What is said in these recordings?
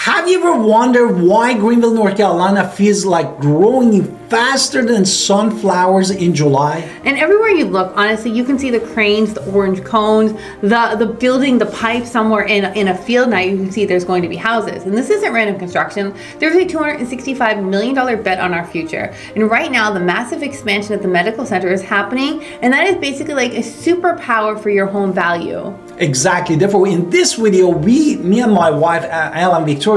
Have you ever wondered why Greenville, North Carolina feels like growing faster than sunflowers in July? And everywhere you look, honestly, you can see the cranes, the orange cones, the building, the pipe somewhere in a field. Now you can see there's going to be houses. And this isn't random construction. There's a $265 million bet on our future. And right now, the massive expansion at the medical center is happening. And that is basically like a superpower for your home value. Exactly. Therefore, in this video, me and my wife, Ellen Victoria,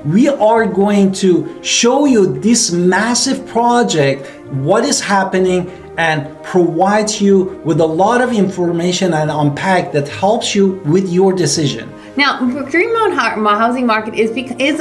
we are going to show you this massive project, what is happening, and provide you with a lot of information and unpack that helps you with your decision. Now, Greenville housing market is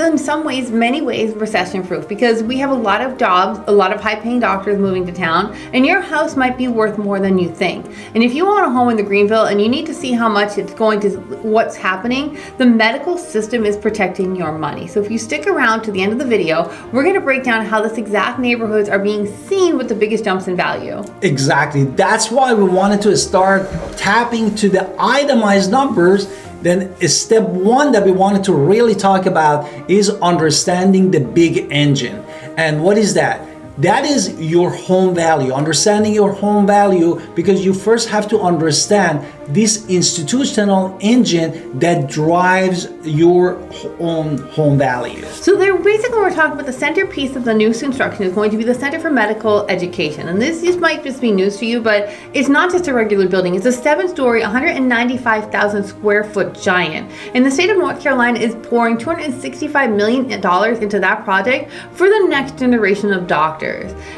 in some ways, many ways, recession-proof because we have a lot of jobs, a lot of high-paying doctors moving to town, and your house might be worth more than you think. And if you own a home in the Greenville and you need to see how much it's going to, what's happening, the medical system is protecting your money. So if you stick around to the end of the video, we're going to break down how this exact neighborhoods are being seen with the biggest jumps in value. Exactly. That's why we wanted to start tapping to the itemized numbers. Then step one that we wanted to really talk about is understanding the big engine. And what is that? That is your home value, understanding your home value, because you first have to understand this institutional engine that drives your own home value. So basically we're talking about the centerpiece of the new construction is going to be the Center for Medical Education. And this might just be news to you, but it's not just a regular building. It's a 7-story, 195,000 square foot giant. And the state of North Carolina is pouring $265 million into that project for the next generation of doctors.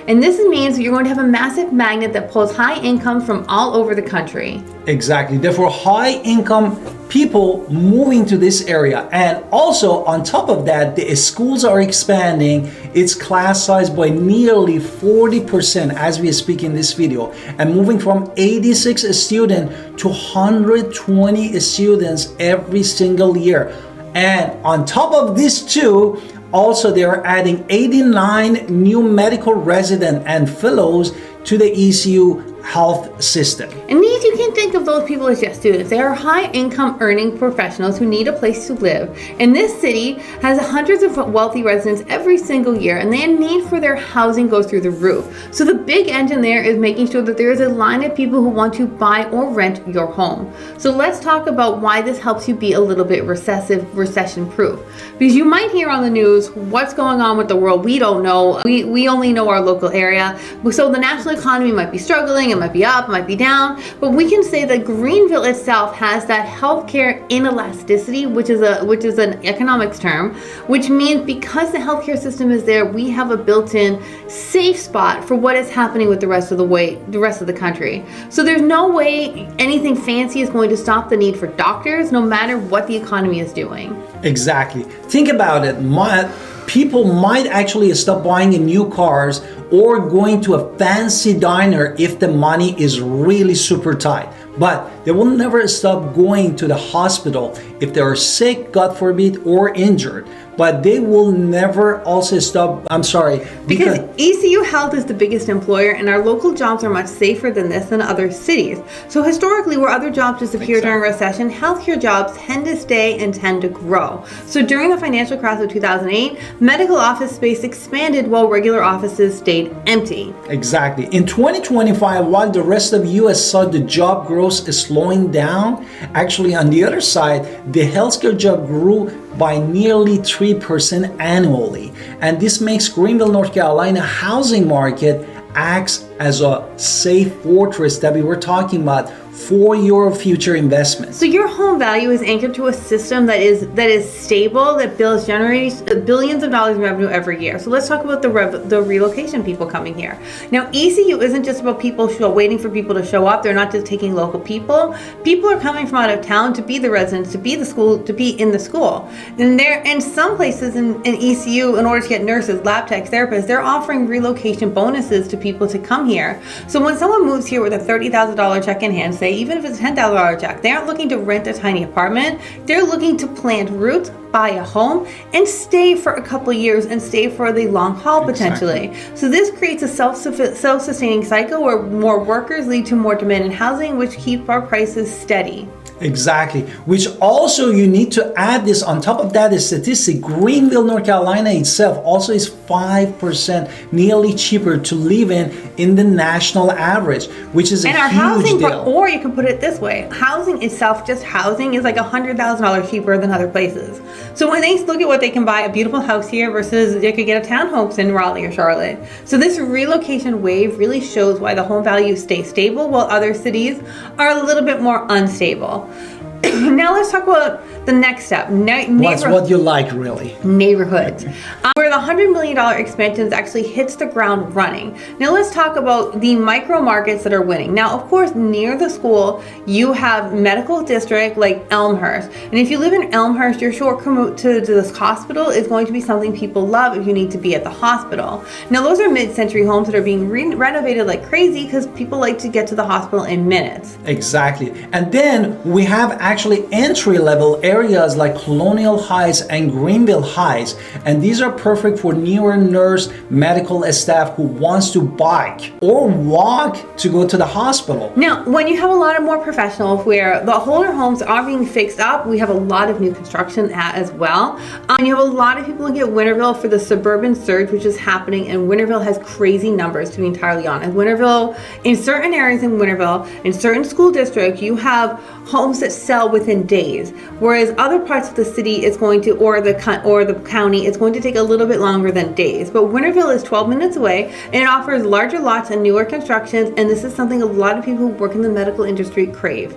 And this means you're going to have a massive magnet that pulls high income from all over the country. Exactly. Therefore, high income people moving to this area. And also on top of that, the schools are expanding its class size by nearly 40% as we speak in this video, and moving from 86 students to 120 students every single year. And on top of this too, also they are adding 89 new medical residents and fellows to the ECU health system. And these, you can think of those people as just students. They are high income earning professionals who need a place to live. And this city has hundreds of wealthy residents every single year, and their need for their housing goes through the roof. So the big engine there is making sure that there is a line of people who want to buy or rent your home. So let's talk about why this helps you be a little bit recession proof. Because you might hear on the news what's going on with the world. We don't know. We only know our local area. So the national economy might be struggling. It might be up, it might be down, but we can say that Greenville itself has that healthcare inelasticity, which is an economics term, which means because the healthcare system is there, we have a built-in safe spot for what is happening with the rest of the country. So there's no way anything fancy is going to stop the need for doctors, no matter what the economy is doing. Exactly. Think about it. People might actually stop buying new cars or going to a fancy diner if the money is really super tight. But they will never stop going to the hospital if they are sick, God forbid, or injured. But they will never also stop, because ECU Health is the biggest employer, and our local jobs are much safer than this in other cities. So historically, where other jobs disappear during recession, healthcare jobs tend to stay and tend to grow. So during the financial crash of 2008, medical office space expanded while regular offices stayed empty. Exactly. In 2025, while the rest of the US saw the job growth slowing down, actually on the other side, the healthcare job grew by nearly 3% annually. And this makes Greenville, North Carolina housing market acts as a safe fortress that we were talking about for your future investment. So your home value is anchored to a system that is stable, that generates billions of dollars in revenue every year. So let's talk about the relocation people coming here. Now, ECU isn't just about people waiting for people to show up. They're not just taking local people. People are coming from out of town to be the residents, to be the school, to be in the school. And there, in some places in ECU, in order to get nurses, lab techs, therapists, they're offering relocation bonuses to people to come here. So when someone moves here with a $30,000 check in hand, say even if it's a $10,000 check, they aren't looking to rent a tiny apartment. They're looking to plant roots, buy a home, and stay for a couple years and stay for the long haul potentially. Exactly. So this creates a self-sustaining cycle where more workers lead to more demand in housing, which keep our prices steady. Exactly. Which also you need to add this on top of that, the statistic, Greenville, North Carolina itself also is 5% nearly cheaper to live in the national average, which is a and our huge housing, deal. or you can put it this way, housing itself, just housing, is like $100,000 cheaper than other places. So when they look at what they can buy, a beautiful house here versus they could get a townhouse in Raleigh or Charlotte. So this relocation wave really shows why the home values stay stable while other cities are a little bit more unstable. Now let's talk about the next step. What's what you like, really? Neighborhoods. Where the $100 million expansions actually hits the ground running. Now let's talk about the micro markets that are winning. Now, of course, near the school, you have medical district like Elmhurst. And if you live in Elmhurst, your short commute to this hospital is going to be something people love if you need to be at the hospital. Now, those are mid-century homes that are being renovated like crazy because people like to get to the hospital in minutes. Exactly. And then we have actually entry-level areas like Colonial Heights and Greenville Heights, and these are perfect for newer nurse medical staff who wants to bike or walk to go to the hospital. Now, when you have a lot of more professionals where the older homes are being fixed up, we have a lot of new construction as well. You have a lot of people looking at Winterville for the suburban surge, which is happening, and Winterville has crazy numbers, to be entirely honest. Winterville, in certain areas in Winterville, in certain school districts, you have homes that sell within days, whereas other parts of the city is going to, or the county, is going to take a little bit longer than days. But Winterville is 12 minutes away, and it offers larger lots and newer constructions, and this is something a lot of people who work in the medical industry crave.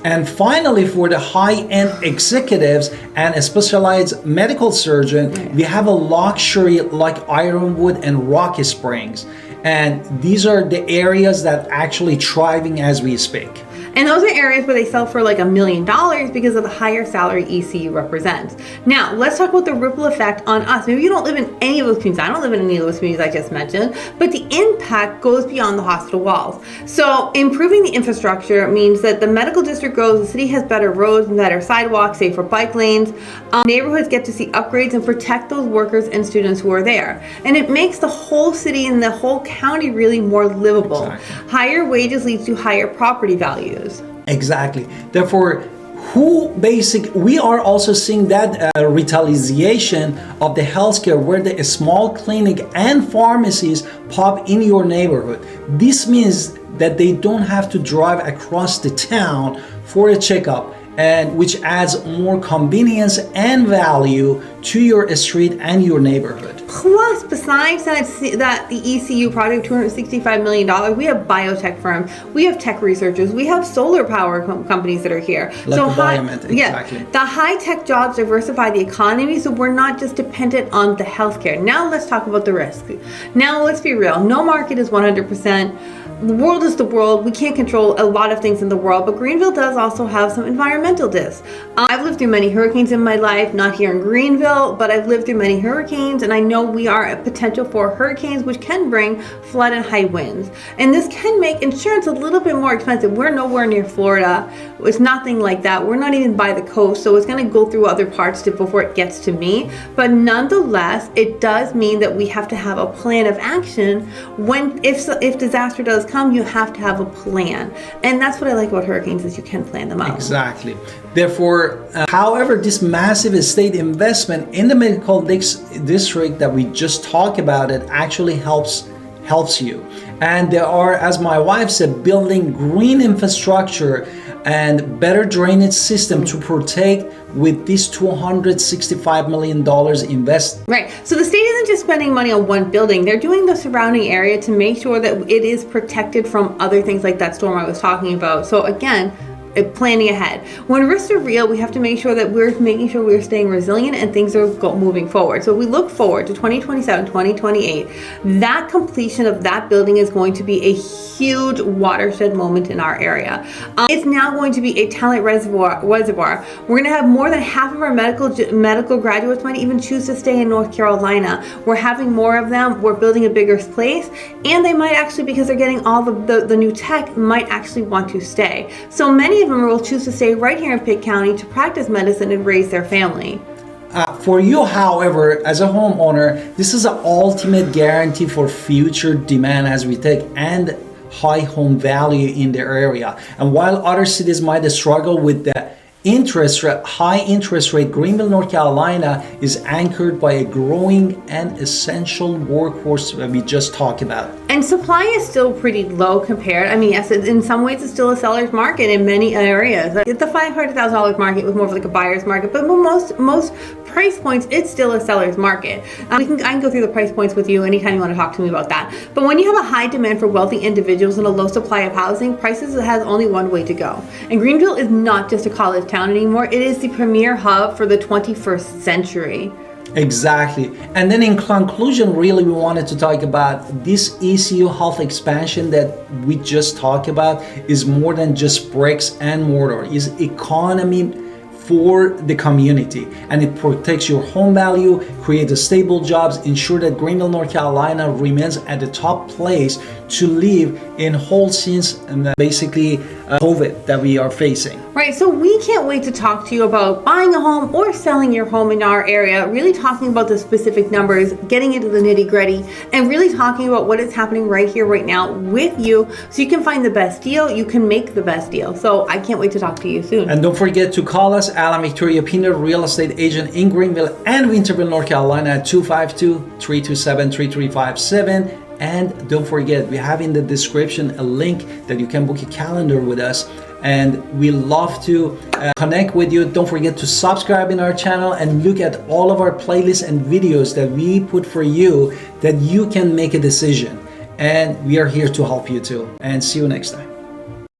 And finally, for the high-end executives and a specialized medical surgeon, we have a luxury like Ironwood and Rocky Springs. And these are the areas that actually thriving as we speak. And those are areas where they sell for like $1 million because of the higher salary ECU represents. Now, let's talk about the ripple effect on us. Maybe you don't live in any of those communities. I don't live in any of those communities I just mentioned, but the impact goes beyond the hospital walls. So improving the infrastructure means that the medical district grows, the city has better roads and better sidewalks, safer bike lanes. Neighborhoods get to see upgrades and protect those workers and students who are there. And it makes the whole city and the whole county really more livable. Exactly. Higher wages leads to higher property values. Exactly. Therefore, we are also seeing that revitalization of the healthcare where the small clinic and pharmacies pop in your neighborhood. This means that they don't have to drive across the town for a checkup, and which adds more convenience and value to your street and your neighborhood. Plus, besides that the ECU project, $265 million, we have biotech firms, we have tech researchers, we have solar power companies that are here. Exactly. The high-tech jobs diversify the economy, so we're not just dependent on the healthcare. Now let's talk about the risk. Now let's be real. No market is 100%. The world is the world. We can't control a lot of things in the world, but Greenville does also have some environmental risks. I've lived through many hurricanes in my life, not here in Greenville, but I've lived through many hurricanes, and I know we are a potential for hurricanes, which can bring flood and high winds. And this can make insurance a little bit more expensive. We're nowhere near Florida. It's nothing like that. We're not even by the coast, so it's going to go through other parts before it gets to me. But nonetheless, it does mean that we have to have a plan of action when, if disaster does come, you have to have a plan. And that's what I like about hurricanes, is you can plan them out. Exactly. Therefore, however, this massive state investment in the medical district that we just talked about, it actually helps you. And there are, as my wife said, building green infrastructure and better drainage system to protect with this $265 million invest. Right. So the state isn't just spending money on one building. They're doing the surrounding area to make sure that it is protected from other things like that storm I was talking about. So again, planning ahead. When risks are real, we have to make sure that we're making sure we're staying resilient and things are moving forward. So we look forward to 2027, 2028. That completion of that building is going to be a huge watershed moment in our area. It's now going to be a talent reservoir. We're going to have more than half of our medical graduates might even choose to stay in North Carolina. We're having more of them. We're building a bigger place, and they might actually, because they're getting all the new tech, might actually want to stay. So many of them will choose to stay right here in Pitt County to practice medicine and raise their family. For you, however, as a homeowner, this is an ultimate guarantee for future demand as we take. And high home value in their area. And while other cities might struggle with the high interest rate, Greenville, North Carolina is anchored by a growing and essential workforce that we just talked about. And supply is still pretty low compared. I mean, yes, in some ways it's still a seller's market in many areas. The $500,000 market was more of like a buyer's market, but most price points, it's still a seller's market. I can go through the price points with you anytime you want to talk to me about that. But when you have a high demand for wealthy individuals and a low supply of housing, prices has only one way to go. And Greenville is not just a college town anymore. It is the premier hub for the 21st century. Exactly. And then in conclusion, really, we wanted to talk about this ECU health expansion that we just talked about is more than just bricks and mortar. It's economy for the community, and it protects your home value, creates stable jobs, ensure that Greenville, North Carolina remains at the top place to live in whole since basically COVID that we are facing. Right, so we can't wait to talk to you about buying a home or selling your home in our area, really talking about the specific numbers, getting into the nitty gritty, and really talking about what is happening right here, right now with you, so you can find the best deal, you can make the best deal. So I can't wait to talk to you soon. And don't forget to call us, Alan Victoria Pinder, real estate agent in Greenville and Winterville, North Carolina at 252-327-3357. And don't forget, we have in the description a link that you can book a calendar with us, and we love to connect with you. Don't forget to subscribe in our channel and look at all of our playlists and videos that we put for you that you can make a decision. And we are here to help you too. And see you next time.